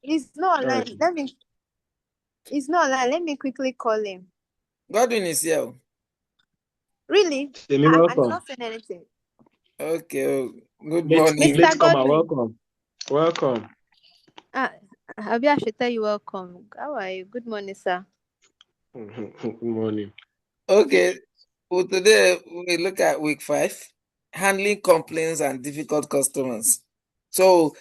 He's not All online. right. He's not online. Let me quickly call him. Godwin is here. Really? Semi, And he's welcome. not saying anything. Okay. Good Late, morning. Mr. late comer, Godwin. welcome. Welcome. Ah, Abi, I should tell you welcome. How are you? Good morning, sir. Good morning. Okay. Well, today we look at week 5, handling complaints and difficult customers. So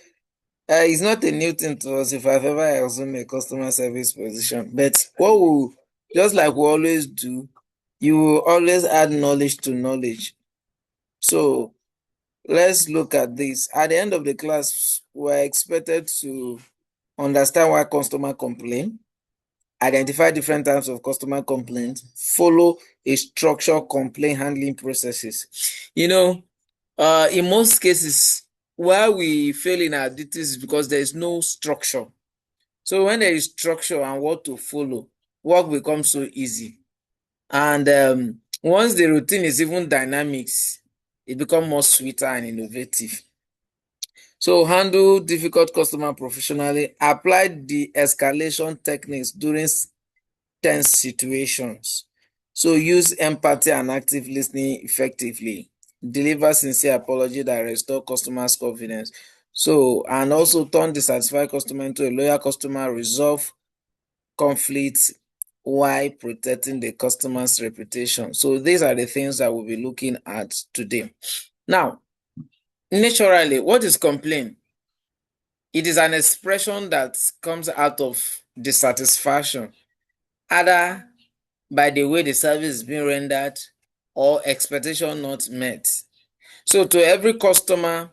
it's not a new thing to us if I've ever assumed a customer service position. But what we just like we always do, you will always add knowledge to knowledge. So let's look at this. At the end of the class, we're expected to understand why customer complain, identify different types of customer complaints, follow a structured complaint handling processes. In most cases, why we fail in our duties is because there is no structure. So when there is structure and what to follow, work becomes so easy. And once the routine is even dynamics, it becomes more sweeter and innovative. So handle difficult customer professionally, apply the escalation techniques during tense situations. So use empathy and active listening effectively. Deliver sincere apology that restore customers' confidence. So, and also turn dissatisfied customer into a loyal customer, resolve conflicts while protecting the customer's reputation. So these are the things that we'll be looking at today. Now, naturally, what is complaint? It is an expression that comes out of dissatisfaction, either by the way the service is being rendered or expectation not met. So to every customer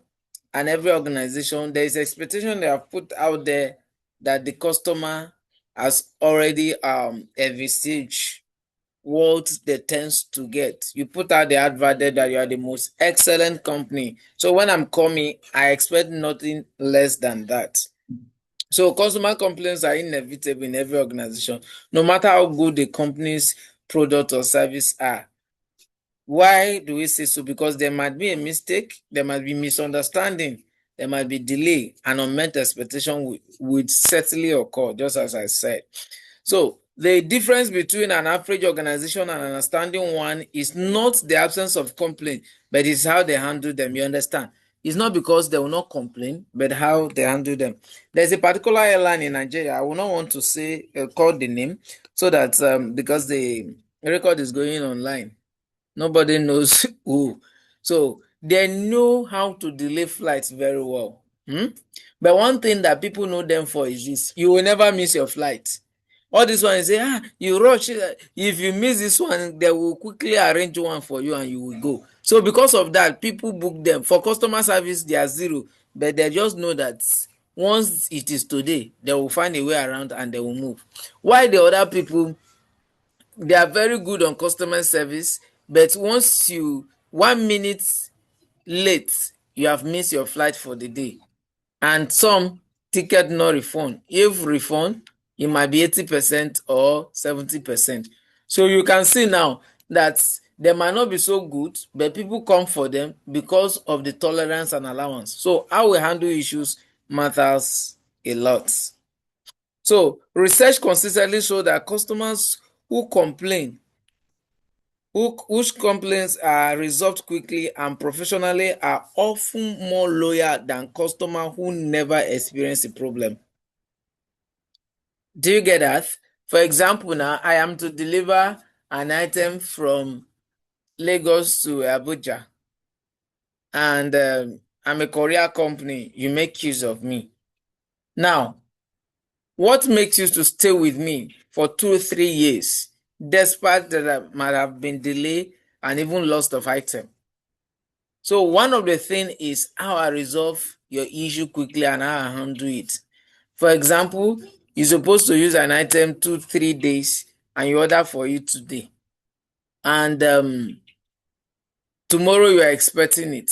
and every organization, there is expectation they have put out there that the customer has already envisaged what they tends to get. You put out the advert there that you are the most excellent company. So when I'm coming, I expect nothing less than that. So customer complaints are inevitable in every organization, no matter how good the company's product or service are. Why do we say so? Because there might be a mistake, there might be misunderstanding, there might be delay, and unmet expectation would certainly occur, just as I said. So the difference between an average organization and an understanding one is not the absence of complaint, but it's how they handle them. You understand? It's not because they will not complain, but how they handle them. There's a particular airline in Nigeria. I will not want to say call the name, so that because the record is going online, nobody knows who. So they know how to delay flights very well. But one thing that people know them for is this: you will never miss your flight. All this one is say, you rush. If you miss this one, they will quickly arrange one for you and you will go. So because of that, people book them. For customer service, they are zero. But they just know that once it is today, they will find a way around and they will move. Why the other people, they are very good on customer service, but once you 1 minute late, you have missed your flight for the day. And some ticket no refund. If refund, it might be 80% or 70%. So you can see now that they might not be so good, but people come for them because of the tolerance and allowance. So how we handle issues matters a lot. So research consistently show that customers who complain whose complaints are resolved quickly and professionally are often more loyal than customers who never experience a problem. Do you get that? For example, now I am to deliver an item from Lagos to Abuja, and I'm a courier company. You make use of me. Now, what makes you to stay with me for 2 or 3 years, despite that I might have been delayed and even lost of item? So one of the things is how I resolve your issue quickly and how I handle it. For example, you're supposed to use an item 2 3 days and you order for it today. And tomorrow you are expecting it.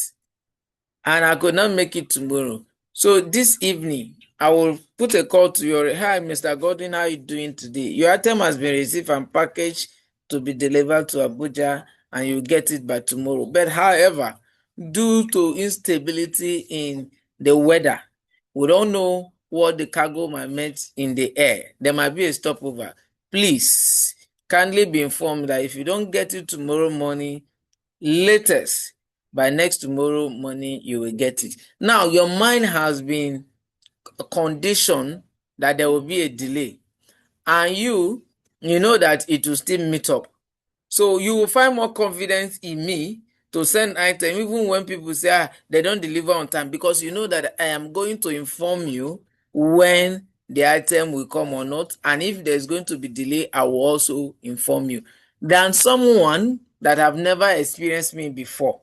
And I could not make it tomorrow. So this evening, I will put a call to your, hi, Mr. Gordon, how are you doing today? Your item has been received and packaged to be delivered to Abuja and you get it by tomorrow. But however, due to instability in the weather, we don't know what the cargo might meet in the air. There might be a stopover. Please kindly be informed that if you don't get it tomorrow morning, latest by next tomorrow morning, you will get it. Now, your mind has been conditioned that there will be a delay, and you know that it will still meet up. So you will find more confidence in me to send item even when people say they don't deliver on time, because you know that I am going to inform you when the item will come or not, and if there's going to be delay, I will also inform you, than someone that have never experienced me before.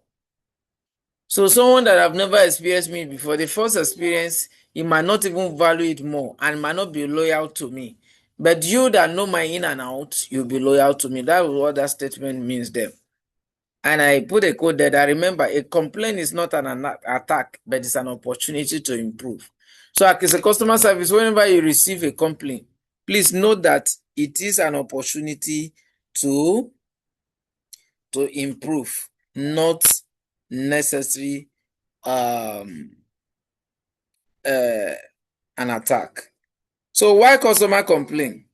So someone that have never experienced me before, the first experience, he might not even value it more and might not be loyal to me. But you that know my in and out, you'll be loyal to me. That is what that statement means there. And I put a quote there that, remember, a complaint is not an attack, but it's an opportunity to improve. So as a customer service, whenever you receive a complaint, please note that it is an opportunity to improve, not necessary an attack. So why customer complain?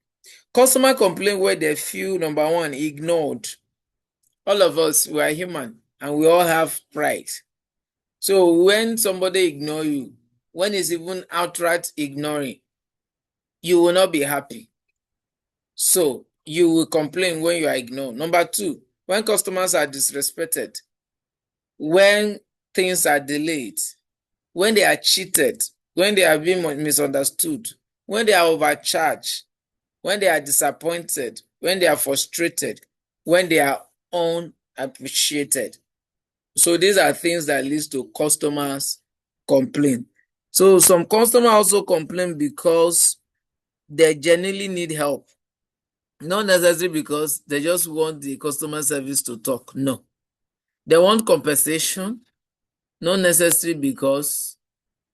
Customer complain where they feel, number one, ignored. All of us, we are human and we all have pride. So when somebody ignore you, when it's even outright ignoring, you will not be happy. So you will complain when you are ignored. Number two, when customers are disrespected, when things are delayed, when they are cheated, when they are being misunderstood, when they are overcharged, when they are disappointed, when they are frustrated, when they are unappreciated. So these are things that leads to customers complain. So some customers also complain because they genuinely need help. Not necessarily because they just want the customer service to talk. No. They want compensation, not necessarily because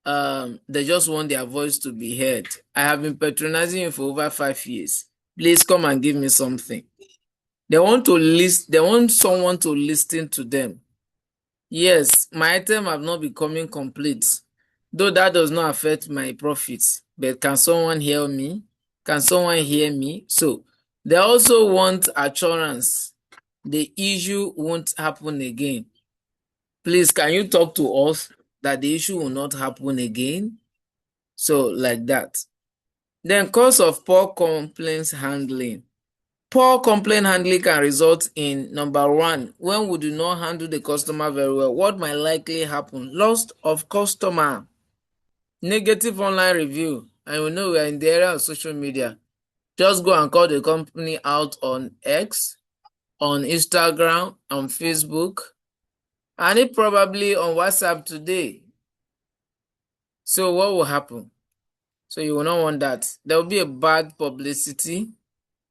they just want their voice to be heard. I have been patronizing you for over 5 years. Please come and give me something. They want someone to listen to them. Yes, my item have not been coming complete, though that does not affect my profits. But can someone hear me? Can someone hear me? So they also want assurance the issue won't happen again. Please, can you talk to us that the issue will not happen again? So like that. Then cause of poor complaints handling. Poor complaint handling can result in, number one, when we do not handle the customer very well, what might likely happen? Loss of customer, negative online review. And we know we are in the area of social media. Just go and call the company out on X, on Instagram, on Facebook, and it probably on WhatsApp today. So what will happen? So you will not want that. There will be a bad publicity.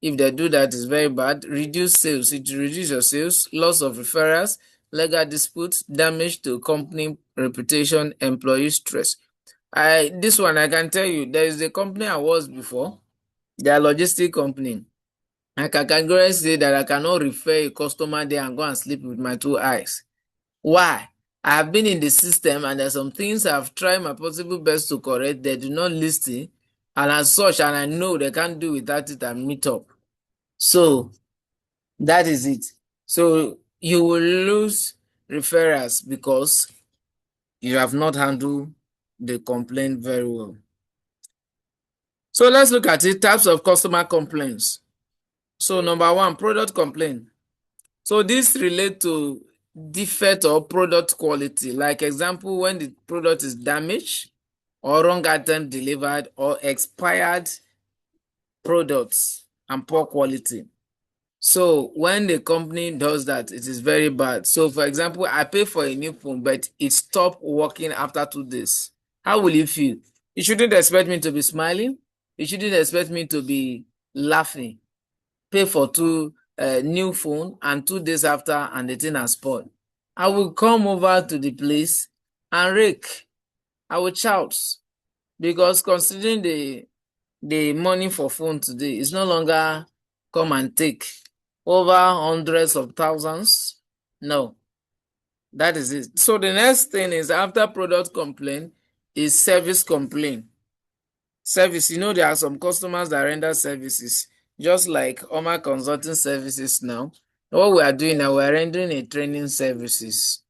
If they do that, it's very bad. Reduce sales. It reduce your sales. Loss of referrals, legal disputes, damage to company reputation, employee stress. This one I can tell you, there is a company I was before. They are logistic company. I can categorically say that I cannot refer a customer there and go and sleep with my 2 eyes. Why? I have been in the system and there's some things I've tried my possible best to correct. They do not listen, and as such, and I know they can't do without it and meet up. So that is it. So you will lose referrals because you have not handled the complaint very well. So let's look at it. Types of customer complaints. So number one, product complaint. So this relates to defect or product quality. Like example, when the product is damaged or wrong item delivered or expired products and poor quality. So when the company does that, it is very bad. So for example, I pay for a new phone, but it stopped working after 2 days. How will you feel? You shouldn't expect me to be smiling. You shouldn't expect me to be laughing. Pay for new phone and 2 days after and the thing has spoiled. I will come over to the place and rake. I will shout, because considering the money for phone today is no longer come and take over hundreds of thousands. No, that is it. So the next thing is, after product complaint, is service complaint. Service, there are some customers that render services, just like Oma Consulting Services now. What we are doing now, we are rendering a training services.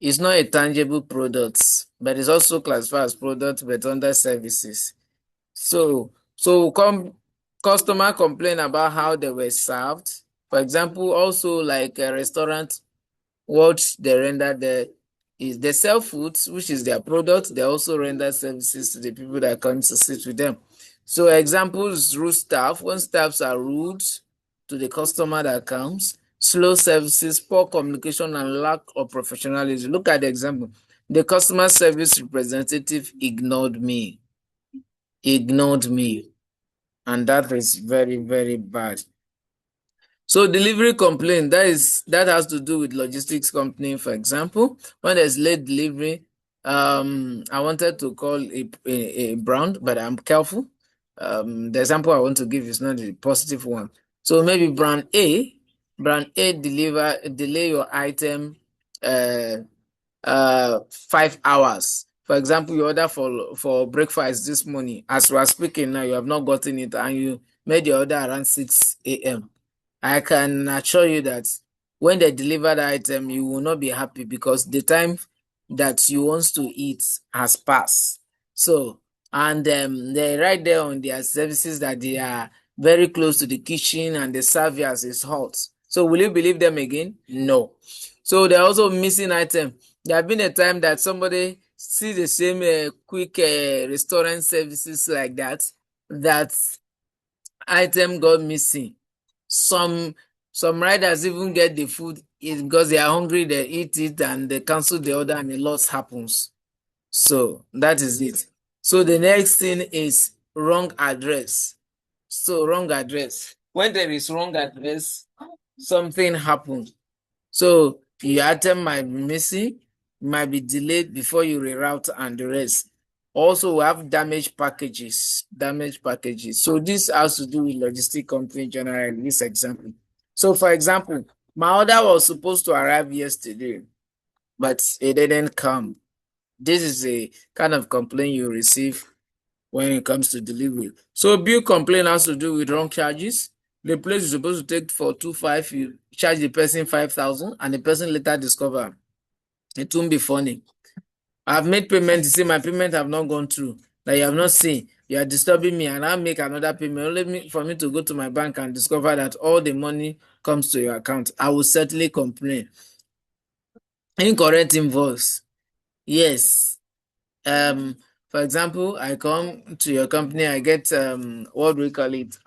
It's not a tangible product, but it's also classified as product, but under services. So customer complain about how they were served. For example, also like a restaurant, what they render there is they sell foods, which is their product. They also render services to the people that come to sit with them. So examples, rude staff, when staffs are rude to the customer that comes, slow services, poor communication, and lack of professionalism. Look at the example. The customer service representative ignored me, and that is very, very bad. So delivery complaint, that has to do with logistics company. For example, when there's late delivery, I wanted to call a brand, but I'm careful. The example I want to give is not a positive one. So maybe brand A delay your item 5 hours. For example, you order for breakfast this morning. As we are speaking now, you have not gotten it, and you made your order around 6 a.m. I can assure you that when they deliver the item, you will not be happy because the time that you want to eat has passed. So, and they write there on their services that they are very close to the kitchen and the service is hot. So, will you believe them again? No. So, they're also missing item. There have been a time that somebody sees the same quick restaurant services like that item got missing. Some riders even get the food because they are hungry, they eat it and they cancel the order and a loss happens. So that is it. So the next thing is wrong address. So wrong address. When there is wrong address, something happens. So your item might be missing, might be delayed before you reroute and the rest. Also, we have damaged packages. So this has to do with logistic company generally, this example. So for example, my order was supposed to arrive yesterday, but it didn't come. This is a kind of complaint you receive when it comes to delivery. So bill complaint has to do with wrong charges. The place is supposed to take for 2,500, you charge the person 5,000, and the person later discover it won't be funny. I've made payment, you see my payment have not gone through, that you have not seen. You are disturbing me, and I'll make another payment only for me to go to my bank and discover that all the money comes to your account. I will certainly complain. Incorrect invoice. Yes. For example, I come to your company, I get what do we call it?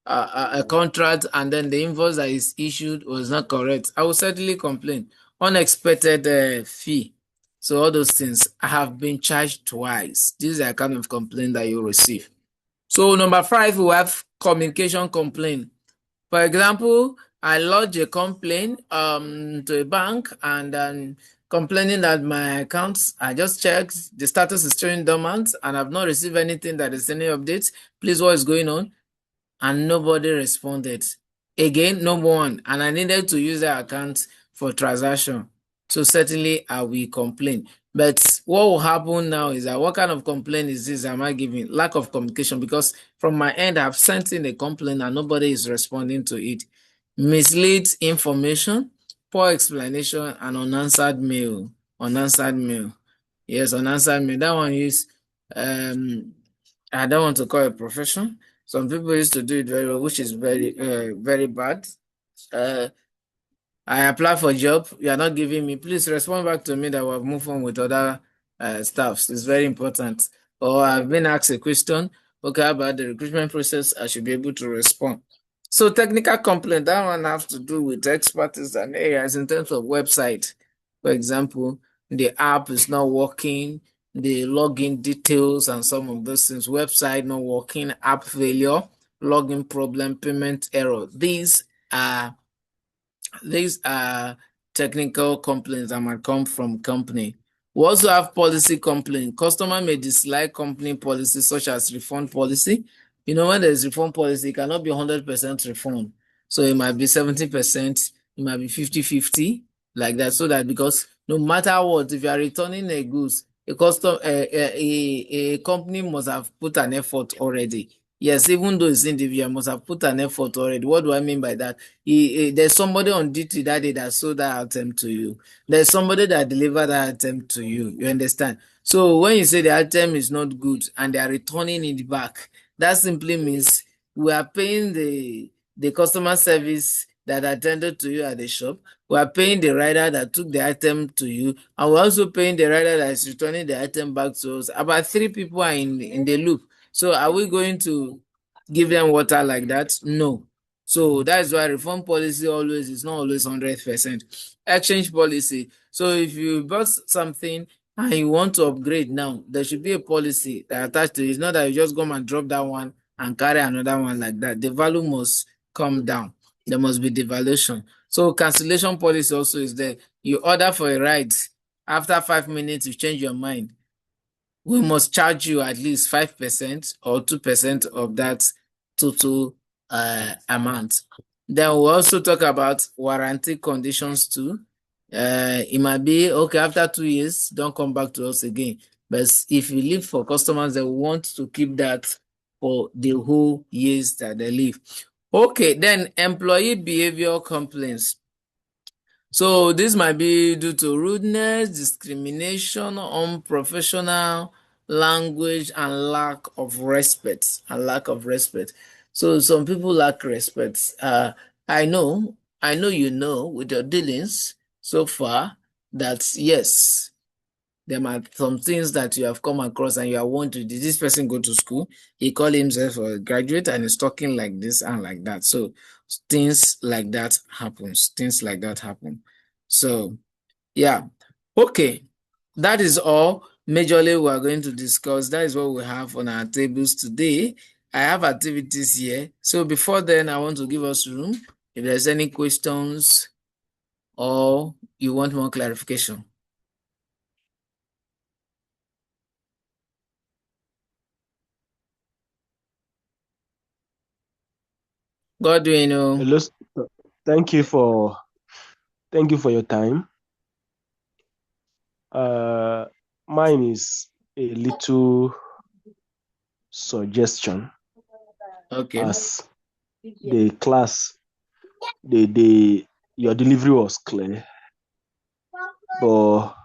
A contract, and then the invoice that is issued was not correct. I will certainly complain. Unexpected fee. So all those things, I have been charged twice. These are kind of complaint that you receive. So number 5, we have communication complaint. For example, I lodge a complaint to a bank and complaining that my accounts, I just checked, the status is showing dormant and I've not received anything that is any updates. Please, what is going on? And nobody responded. Again, number 1, and I needed to use that account for transaction. So certainly I will complain. But what will happen now is that what kind of complaint is this am I giving? Lack of communication, because from my end, I've sent in a complaint and nobody is responding to it. Mislead information, poor explanation, and unanswered mail. Yes, unanswered mail. That one is, I don't want to call it profession. Some people used to do it very well, which is very, very bad. I apply for a job, you are not giving me. Please respond back to me that we have moved on with other staffs. It's very important. Or I've been asked a question, okay, about the recruitment process, I should be able to respond. So technical complaint, that one has to do with expertise and areas in terms of website. For example, the app is not working, the login details and some of those things, website not working, app failure, login problem, payment error. These are technical complaints that might come from company. We also have policy complaint. Customer may dislike company policy such as refund policy. When there's refund policy, it cannot be 100% refund. So it might be 70%, it might be 50-50, like that. So that because no matter what, if you are returning a goods, a company must have put an effort already. Yes, even though it's individual, must have put an effort already. What do I mean by that? There's somebody on duty that day that sold that item to you. There's somebody that delivered that item to you. You understand? So when you say the item is not good and they are returning it back, that simply means we are paying the customer service that attended to you at the shop. We are paying the rider that took the item to you, and we're also paying the rider that is returning the item back to us. About 3 people are in the loop. So are we going to give them water like that? No. So that's why reform policy always is not always 100%. Exchange policy. So if you bought something and you want to upgrade now, there should be a policy that attached to it. It's not that you just come and drop that one and carry another one like that. The value must come down. There must be devaluation. So cancellation policy also is there. You order for a ride. After 5 minutes, you change your mind. We must charge you at least 5% or 2% of that total amount. Then we'll also talk about warranty conditions too. It might be, okay, after 2 years, don't come back to us again. But if you leave for customers that want to keep that for the whole years that they leave. Okay, then employee behavior complaints. So this might be due to rudeness, discrimination, unprofessional language, and lack of respect. So some people lack respect. I know you know with your dealings so far that yes, there are some things that you have come across and you are wondering, did this person go to school? He called himself a graduate and is talking like this and like that. So things like that happens. So yeah. Okay. That is all majorly we are going to discuss. That is what we have on our tables today. I have activities here. So before then, I want to give us room if there's any questions or you want more clarification. Godwin, Hello. Thank you for your time. Mine is a little suggestion. okay. As the class, your delivery was clear, but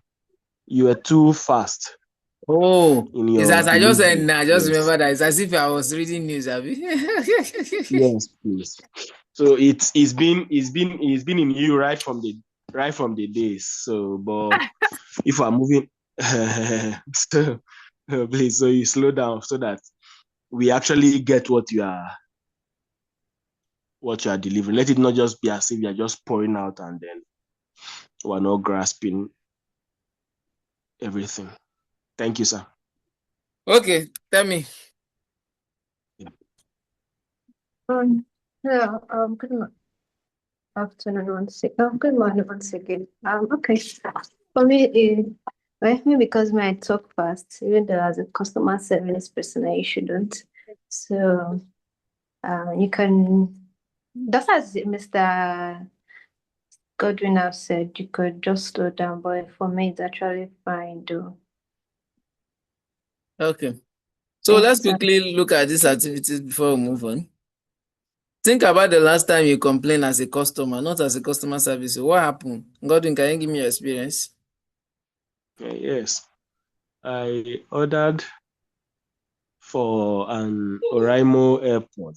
you were too fast. Oh, in your it's as I just said, delivery. I just Yes. remember that it's as if I was reading news, Abby. Yes, please. So it's been in you right from the days. So, but if I'm moving, so please, so you slow down so that we actually get what you are delivering. Let it not just be as if you're just pouring out and then we're not grasping everything. Thank you, sir. Okay, tell me. Good afternoon once again. Good morning once again. Okay. For me, maybe because I talk fast, even though as a customer service person, I shouldn't. So, you can, just as Mr. Godwin have said, you could just slow down, but for me, it's actually fine, though. Okay. So Yes, let's sir. quickly look at these activities before we move on. Think about the last time you complained as a customer, not as a customer service. What happened? Godwin, can you give me your experience? Yes. I ordered for an Oraimo airport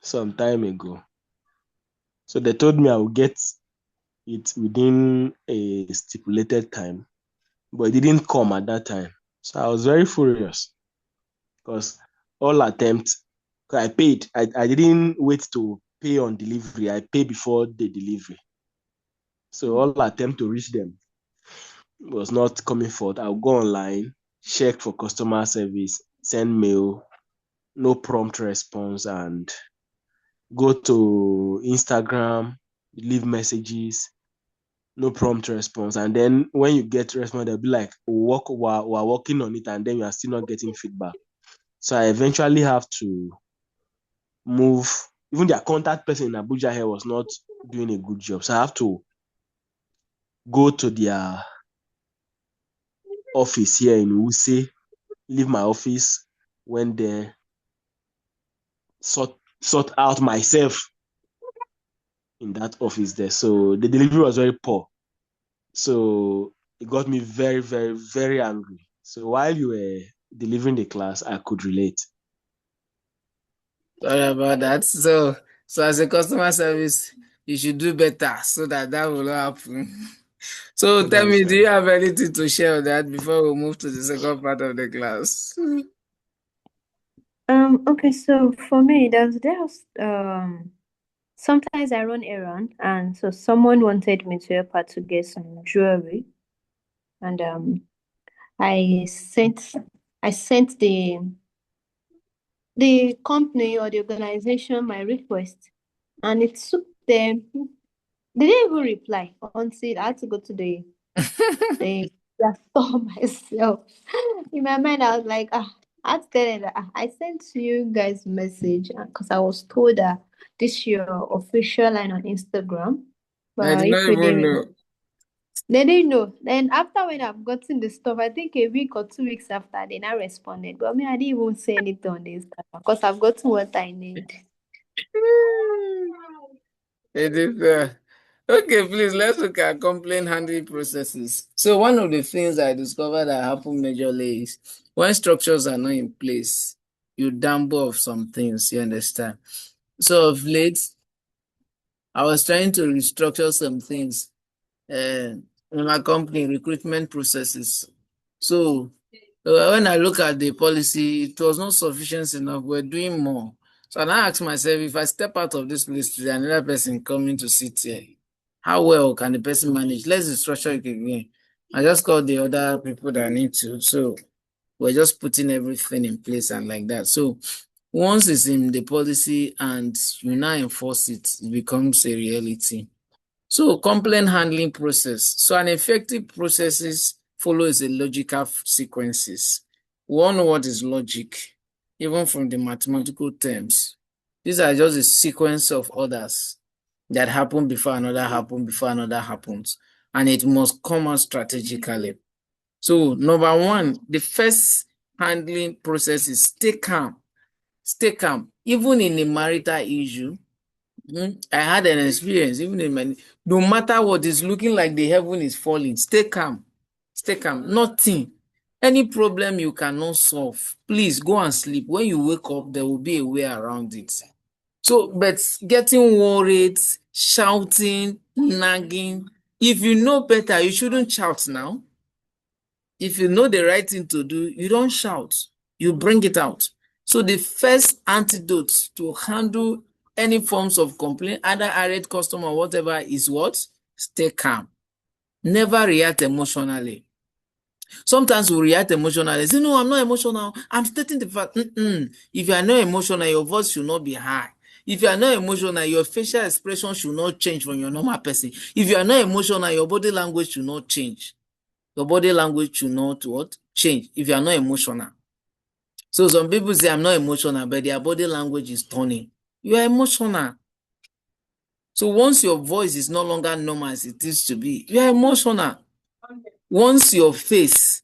some time ago. So they told me I would get it within a stipulated time, but it didn't come at that time. So I was very furious because all attempts, I paid. I didn't wait to pay on delivery. I paid before the delivery. So all attempt to reach them was not coming forth. I'll go online, check for customer service, send mail, no prompt response, and go to Instagram, leave messages, no prompt response. And then when you get response, they'll be like, we're working on it, and then you are still not getting feedback. So I eventually have to move. Even their contact person in Abuja here was not doing a good job. So I have to go to their office here in Wuse, leave my office, went there, sort out myself in that office there. So the delivery was very poor. So it got me very, very, very angry. So while you were delivering the class, I could relate. Sorry about that. So as a customer service, you should do better so that will not happen. So tell me, do you have anything to share on that before we move to the second part of the class? Okay, so for me, there's sometimes I run errand, and so someone wanted me to help her to get some jewelry, and I sent the company or the organization my request, and it took them. They didn't even reply until I had to go to the store myself. In my mind, I was like, I had to tell them that I sent you guys message because I was told that this your official line on Instagram. I But did not if you even didn't, know. they didn't know. Then after when I've gotten the stuff, I think a week or 2 weeks after, they now responded. But me, I didn't even say anything on the Instagram because I've gotten what I need. It is, okay, please let's look at complaint handling processes. So one of the things I discovered that happen majorly is when structures are not in place, you damble of some things, you understand? So of late, I was trying to restructure some things in my company, recruitment processes. So when I look at the policy, it was not sufficient enough. We're doing more. So I asked myself, if I step out of this place today, another person coming to sit here, how well can the person manage? Let's restructure it again. I just called the other people that I need to. So we're just putting everything in place and like that. So once it's in the policy and you now enforce it, it becomes a reality. So complaint handling process. So an effective processes follows a logical sequences. We all know what is logic, even from the mathematical terms. These are just a sequence of orders that happen before another happen before another happens, and it must come out strategically. So number one, the first handling process is stay calm. Stay calm. Even in a marital issue, I had an experience, even in my, no matter what is looking like the heaven is falling, stay calm. Stay calm. Nothing. Any problem you cannot solve, please go and sleep. When you wake up, there will be a way around it. So, but getting worried, shouting, nagging, if you know better, you shouldn't shout now. If you know the right thing to do, you don't shout, you bring it out. So the first antidote to handle any forms of complaint, either irate customer or whatever, is what? Stay calm. Never react emotionally. Sometimes we react emotionally. Say, no, I'm not emotional. I'm stating the fact. If you are not emotional, your voice should not be high. If you are not emotional, your facial expression should not change from your normal person. If you are not emotional, your body language should not change. Your body language should not what? Change if you are not emotional. So some people say I'm not emotional, but their body language is turning. You are emotional. So once your voice is no longer normal as it is to be, you are emotional. Once your face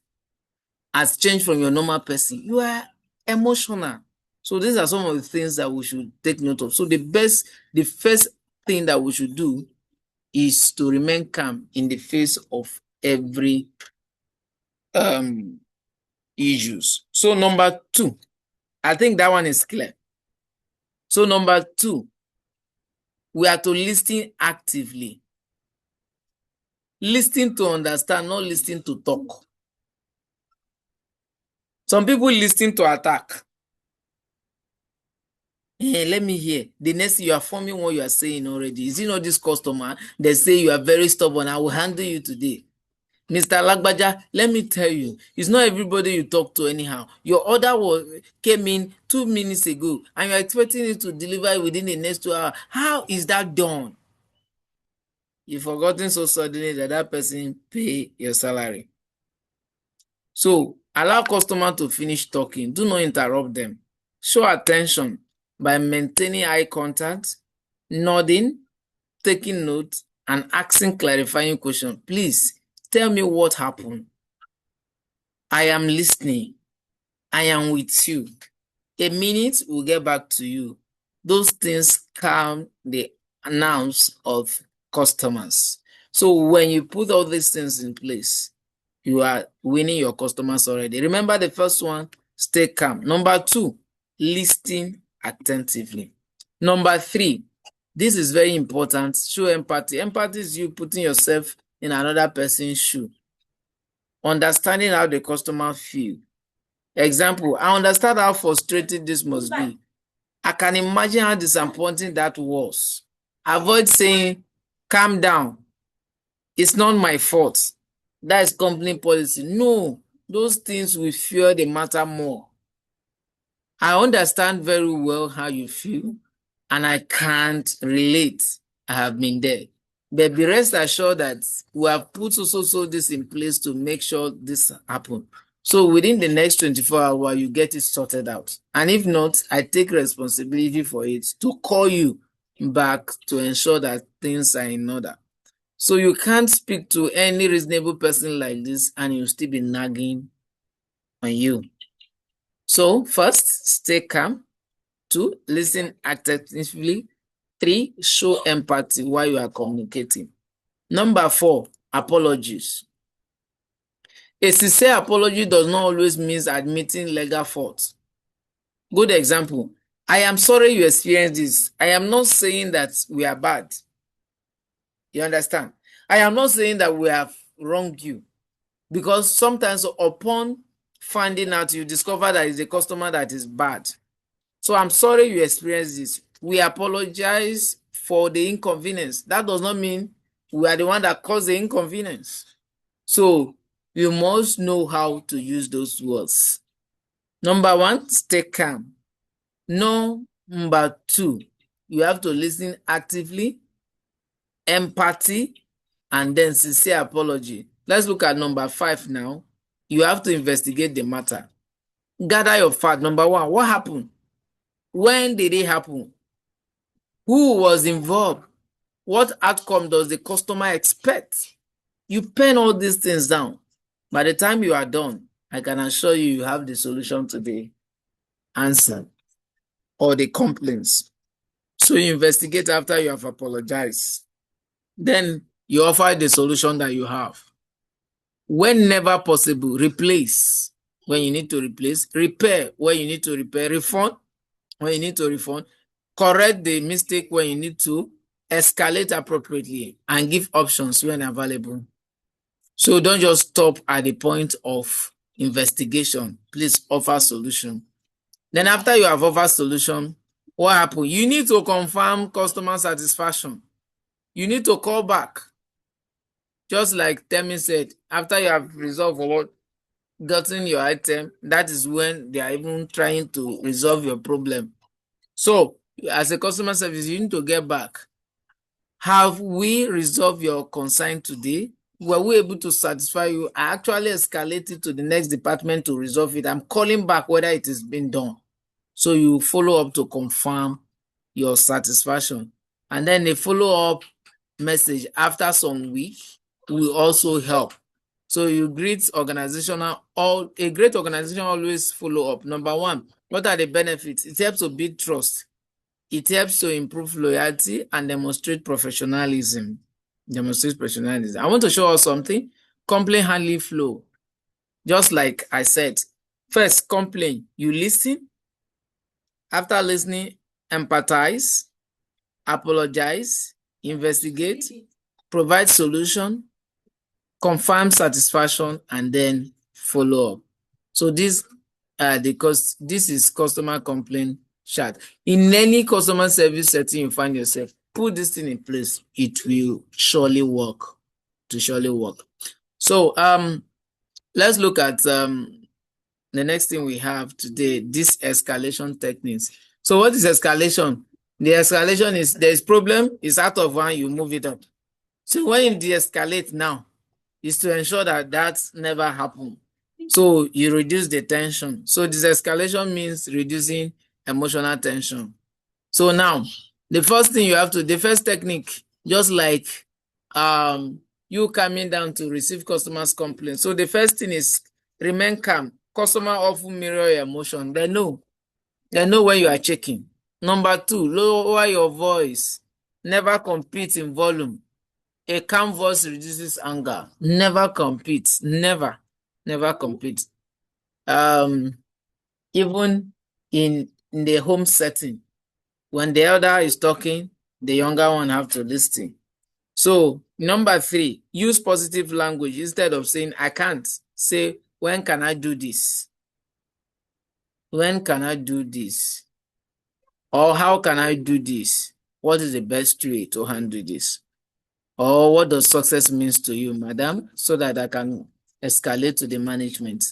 has changed from your normal person, you are emotional. So these are some of the things that we should take note of. So the first thing that we should do is to remain calm in the face of every issues. So number two, I think that one is clear. So number two, we are to listen actively. Listen to understand, not listen to talk. Some people listen to attack. Hey, let me hear. The next you are forming what you are saying already. Is it not this customer? They say you are very stubborn. I will handle you today. Mr. Lagbaja, let me tell you, it's not everybody you talk to anyhow. Your order came in 2 minutes ago and you're expecting it to deliver within the next 2 hours. How is that done? You've forgotten so suddenly that person pay your salary. So allow customer to finish talking. Do not interrupt them. Show attention by maintaining eye contact, nodding, taking notes, and asking clarifying questions. Please tell me what happened. I am listening. I am with you. A minute, we'll get back to you. Those things calm the nerves of customers. So when you put all these things in place, you are winning your customers already. Remember the first one, stay calm. Number 2, listen attentively. Number 3, this is very important, show empathy. Empathy is you putting yourself in another person's shoe. Understanding how the customer feel. Example, I understand how frustrating this must be. I can imagine how disappointing that was. Avoid saying, calm down. It's not my fault. That is company policy. No, those things will fuel the matter more. I understand very well how you feel, and I can't relate. I have been there. But be rest assured that we have put also this in place to make sure this happen. So within the next 24 hours, you get it sorted out. And if not, I take responsibility for it to call you back to ensure that things are in order. So you can't speak to any reasonable person like this and you'll still be nagging on you. So first, stay calm. 2, listen attentively. 3, show empathy while you are communicating. Number 4, apologies. A sincere apology does not always mean admitting legal fault. Good example, I am sorry you experienced this. I am not saying that we are bad. You understand? I am not saying that we have wronged you. Because sometimes upon finding out, you discover that it's the customer that is bad. So I'm sorry you experienced this. We apologize for the inconvenience. That does not mean we are the one that caused the inconvenience. So you must know how to use those words. Number 1, stay calm. Number 2, you have to listen actively, empathy, and then sincere apology. Let's look at number 5 now. You have to investigate the matter. Gather your facts. Number 1, what happened? When did it happen? Who was involved? What outcome does the customer expect? You pen all these things down. By the time you are done, I can assure you, you have the solution to the answer or the complaints. So you investigate after you have apologized. Then you offer the solution that you have. Whenever possible, replace when you need to replace, repair when you need to repair, refund when you need to refund, correct the mistake when you need to, escalate appropriately, and give options when available. So don't just stop at the point of investigation. Please offer solution. Then after you have offered solution, what happened? You need to confirm customer satisfaction. You need to call back. Just like Temi said, after you have resolved or gotten your item, that is when they are even trying to resolve your problem. So as a customer service, you need to get back. Have we resolved your concern today? Were we able to satisfy you? I actually escalated to the next department to resolve it. I'm calling back whether it has been done. So you follow up to confirm your satisfaction. And then a follow-up message after some week will also help. So you greet organizational, a great organization always follow up. Number 1, what are the benefits? It helps to build trust. It helps to improve loyalty and demonstrate professionalism. I want to show us something. Complaint handling flow. Just like I said, first complaint, you listen. After listening, empathize, apologize, investigate, provide solution, confirm satisfaction, and then follow up. So this is customer complaint chart. In any customer service setting you find yourself, put this thing in place. It will surely work. So let's look at the next thing we have today, this escalation techniques. So what is escalation? The escalation is there's problem, it's out of hand, you move it up. So when you de-escalate now, is to ensure that that never happen. So you reduce the tension. So this escalation means reducing emotional tension. So now, the first thing you have to, the first technique, just like you coming down to receive customers' complaints. So the first thing is Remain calm. Customer often mirror your emotion. They know when you are checking. Number 2, lower your voice. Never compete in volume. A calm voice reduces anger. Never compete. Never compete. Even in the home setting, when the elder is talking, the younger one have to listen. So, number 3, use positive language instead of saying I can't. Say, when can I do this? When can I do this? Or how can I do this? What is the best way to handle this? Or what does success means to you, madam, so that I can escalate to the management.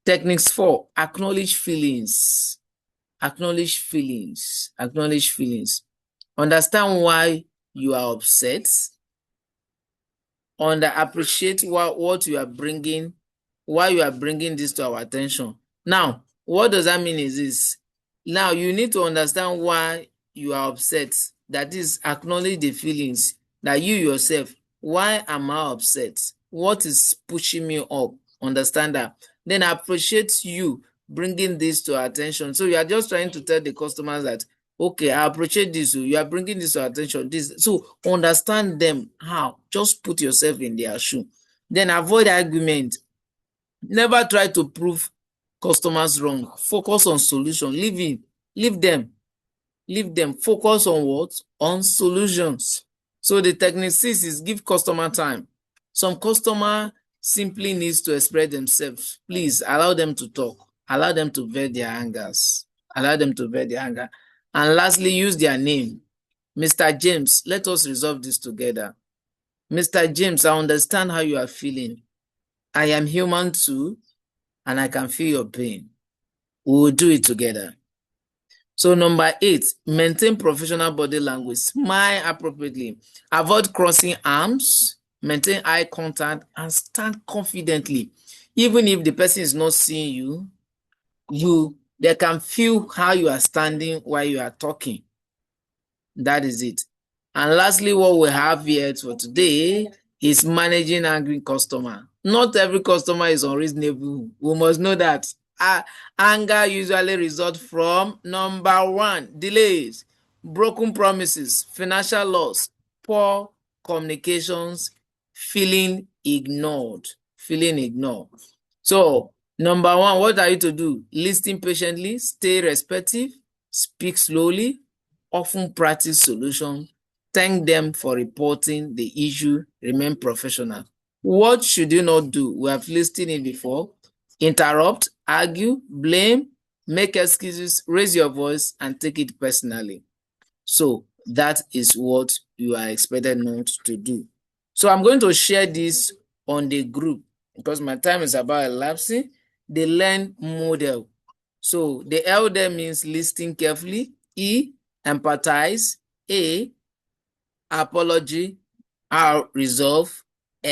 Techniques 4, acknowledge feelings. Acknowledge feelings. Acknowledge feelings. Understand why you are upset. Appreciate what you are bringing, why you are bringing this to our attention. Now, what does that mean is this. Now, you need to understand why you are upset. That is, acknowledge the feelings that you yourself, why am I upset? What is pushing me up? Understand that. Then appreciate you bringing this to our attention. So you are just trying to tell the customers that, okay, I appreciate this. You are bringing this to our attention. So understand them. How? Just put yourself in their shoe. Then avoid argument. Never try to prove customers wrong. Focus on solution. Leave them. Focus on what? On solutions. So the technique 6 is give customer time. Some customer simply needs to express themselves. Please allow them to talk. Allow them to vent their angers. And lastly, use their name. Mr. James, let us resolve this together. Mr. James, I understand how you are feeling. I am human too, and I can feel your pain. We will do it together. So number 8, maintain professional body language. Smile appropriately. Avoid crossing arms. Maintain eye contact and stand confidently. Even if the person is not seeing you, they can feel how you are standing while you are talking. That is it. And lastly, what we have here for today is managing angry customer. Not every customer is unreasonable. We must know that. Anger usually results from number 1, delays, broken promises, financial loss, poor communications, feeling ignored. So, number 1, what are you to do? Listen patiently, stay respectful, speak slowly, often practice solution, thank them for reporting the issue, remain professional. What should you not do? We have listed it before. Interrupt, argue, blame, make excuses, raise your voice, and take it personally. So that is what you are expected not to do. So I'm going to share this on the group because my time is about elapsing. The learn model. So the L there means listen carefully. E, empathize. A, apology. R, resolve.